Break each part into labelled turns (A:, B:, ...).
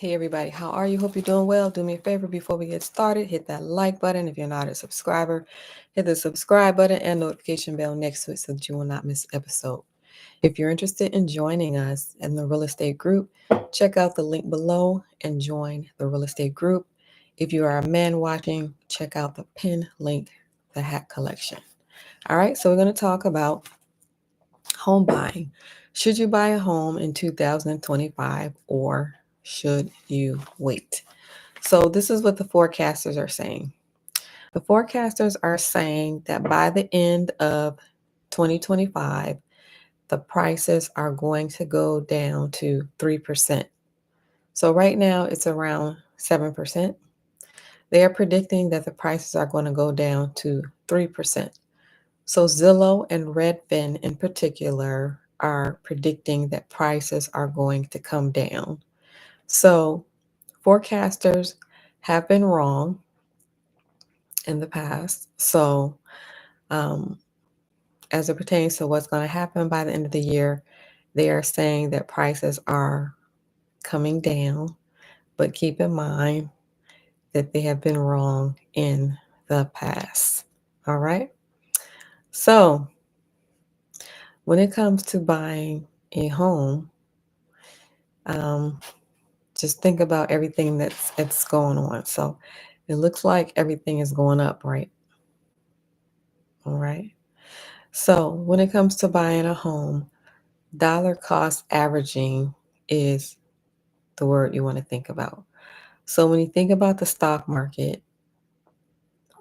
A: Hey everybody, how are you? Hope you're doing well. Do me a favor before we get started, hit that like button. If you're not a subscriber, hit the subscribe button and notification bell next to it so that you will not miss an episode. If you're interested in joining us in the real estate group, check out the link below and join the real estate group. If you are a man watching, check out the pin link, the hat collection. All right, so we're going to talk about home buying. Should you buy a home in 2025 or should you wait? So, this is what the forecasters are saying. The forecasters are saying that by the end of 2025, the prices are going to go down to 3%. So, right now it's around 7%. They are predicting that the prices are going to go down to 3%. So Zillow and Redfin in particular are predicting that prices are going to come down. So forecasters have been wrong in the past. So um, as it pertains to what's going to happen by the end of the year, they are saying that prices are coming down, but keep in mind that they have been wrong in the past. All right. So when it comes to buying a home, um, just think about everything that's going on. So it looks like everything is going up, right? All right. So when it comes to buying a home, dollar cost averaging is the word you want to think about. So when you think about the stock market,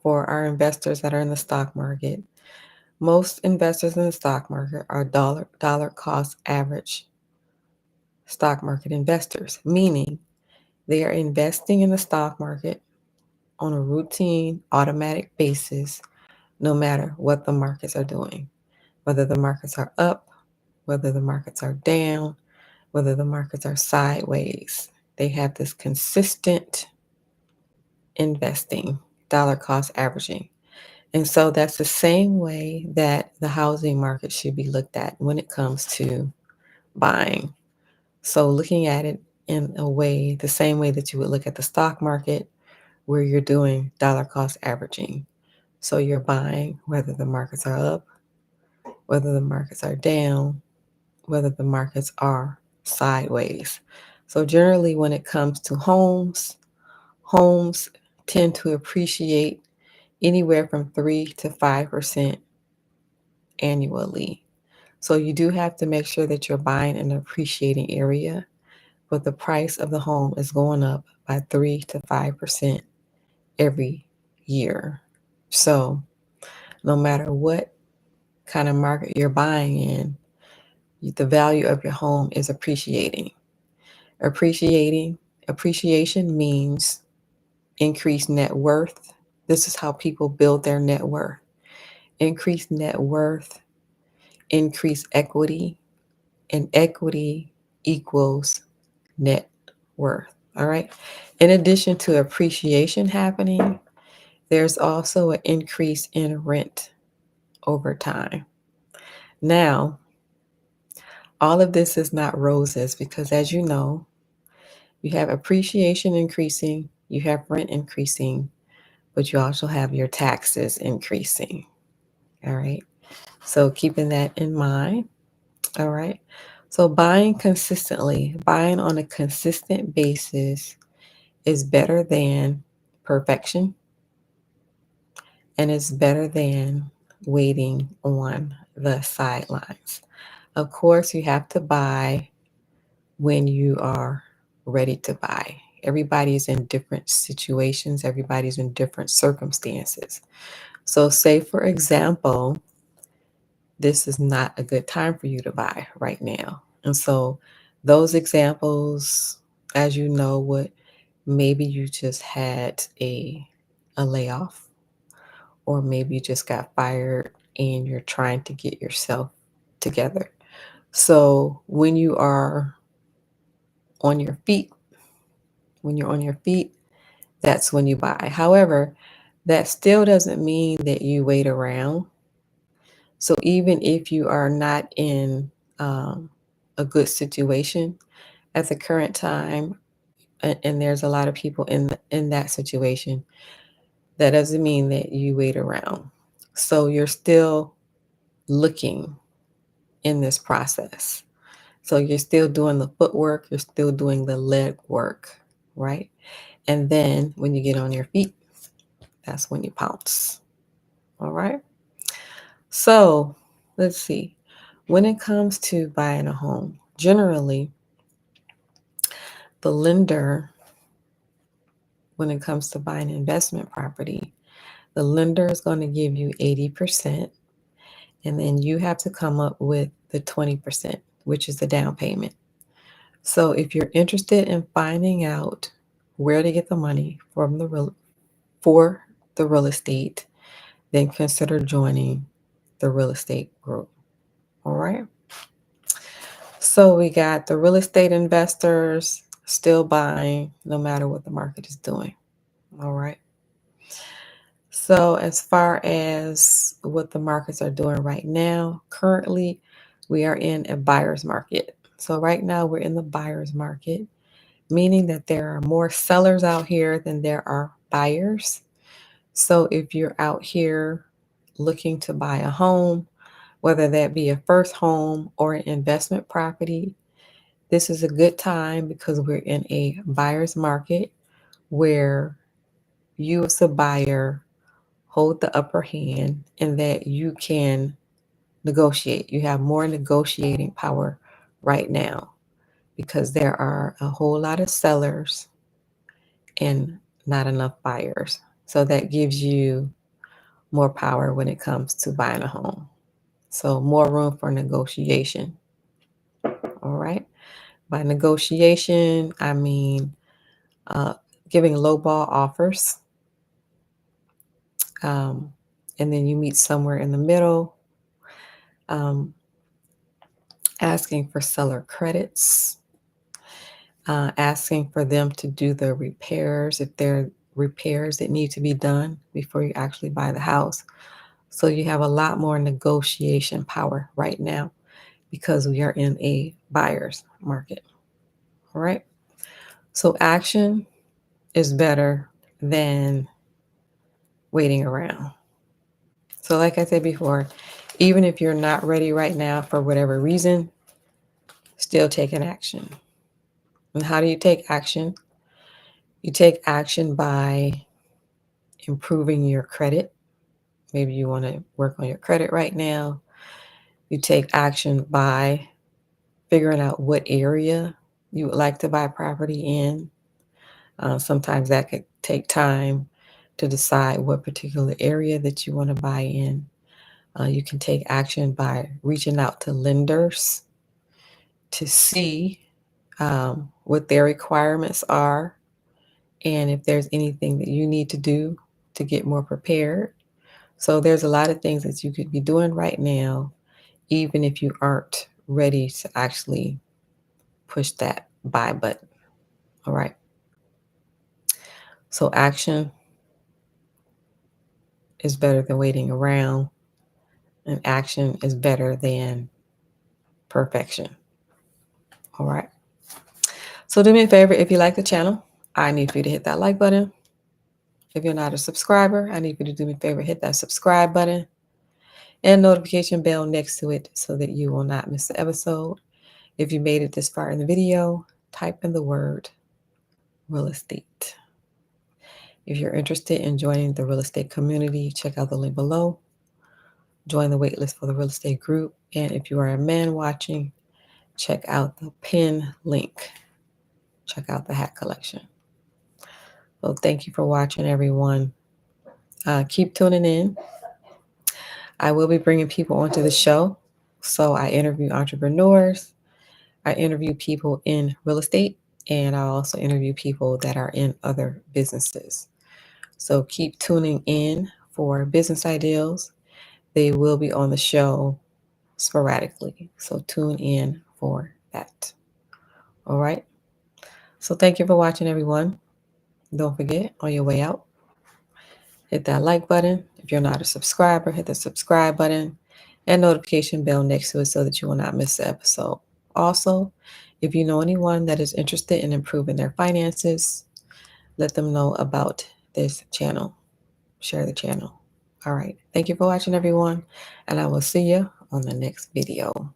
A: for our investors that are in the stock market, most investors in the stock market are dollar cost average stock market investors, meaning they are investing in the stock market on a routine, automatic basis, no matter what the markets are doing, whether the markets are up, whether the markets are down, whether the markets are sideways. They have this consistent investing, dollar cost averaging. And so that's the same way that the housing market should be looked at when it comes to buying. So looking at it in a way, the same way that you would look at the stock market, where you're doing dollar cost averaging. So you're buying whether the markets are up, whether the markets are down, whether the markets are sideways. So generally when it comes to homes tend to appreciate anywhere from 3 to 5% annually. So you do have to make sure that you're buying in an appreciating area, but the price of the home is going up by 3 to 5% every year. So no matter what kind of market you're buying in, the value of your home is appreciating. Appreciating Appreciation means increased net worth. This is how people build their net worth. Increased net worth, increased equity, and equity equals net worth. All right. In addition to appreciation happening, there's also an increase in rent over time. Now, all of this is not roses because, as you know, you have appreciation increasing, you have rent increasing, but you also have your taxes increasing. All right. So, keeping that in mind. All right. So, buying on a consistent basis is better than perfection and it's better than waiting on the sidelines. Of course, you have to buy when you are ready to buy. Everybody's in different situations, everybody's in different circumstances. So, say for example, this is not a good time for you to buy right now. And so, those examples, as you know, would maybe you just had a layoff, or maybe you just got fired and you're trying to get yourself together. So, when you are on your feet, when you're on your feet, that's when you buy. However, that still doesn't mean that you wait around. So even if you are not in a good situation at the current time, and there's a lot of people in that situation, that doesn't mean that you wait around. So you're still looking in this process. So you're still doing the footwork, you're still doing the leg work, right? And then when you get on your feet, that's when you pounce. All right. So let's see. When it comes to buying a home, generally, the lender, when it comes to buying investment property, the lender is going to give you 80%, and then you have to come up with the 20%, which is the down payment. So if you're interested in finding out where to get the money for the real estate, then consider joining the real estate group. All right. So we got the real estate investors still buying no matter what the market is doing. All right. So as far as what the markets are doing right now, currently we are in a buyer's market. So right now we're in the buyer's market, meaning that there are more sellers out here than there are buyers. So if you're out here looking to buy a home, whether that be a first home or an investment property, this is a good time because we're in a buyer's market where you as a buyer hold the upper hand and that you can negotiate. You have more negotiating power right now because there are a whole lot of sellers and not enough buyers. So that gives you more power when it comes to buying a home. So more room for negotiation. All right. By negotiation, I mean uh, giving lowball offers. Um, and then you meet somewhere in the middle, um, asking for seller credits, asking for them to do the repairs if there are repairs that need to be done before you actually buy the house. So you have a lot more negotiation power right now because we are in a buyer's market. All right. So action is better than waiting around. So, like I said before, even if you're not ready right now for whatever reason, still take an action. And how do you take action? You take action by improving your credit. Maybe you want to work on your credit right now. You take action by figuring out what area you would like to buy property in. Sometimes that could take time to decide what particular area that you want to buy in. You can take action by reaching out to lenders to see what their requirements are and if there's anything that you need to do to get more prepared. So there's a lot of things that you could be doing right now, even if you aren't ready to actually push that buy button. All right. So action is better than waiting around, and action is better than perfection. All right. So do me a favor, if you like the channel, I need for you to hit that like button. If you're not a subscriber, I need for you to do me a favor, hit that subscribe button and notification bell next to it so that you will not miss the episode. If you made it this far in the video, type in the word real estate. If you're interested in joining the real estate community, check out the link below. Join the waitlist for the real estate group. And if you are a man watching, check out the pin link. Check out the hat collection. So thank you for watching, everyone. Keep tuning in. I will be bringing people onto the show. So I interview entrepreneurs. I interview people in real estate, and I also interview people that are in other businesses. So keep tuning in for business ideals. They will be on the show sporadically. So tune in for that. All right. So thank you for watching, everyone. Don't forget, on your way out, hit that like button. If you're not a subscriber, hit the subscribe button and notification bell next to it so that you will not miss the episode. Also, If you know anyone that is interested in improving their finances, let them know about this channel. Share the channel. All right. Thank you for watching, everyone, and I will see you on the next video.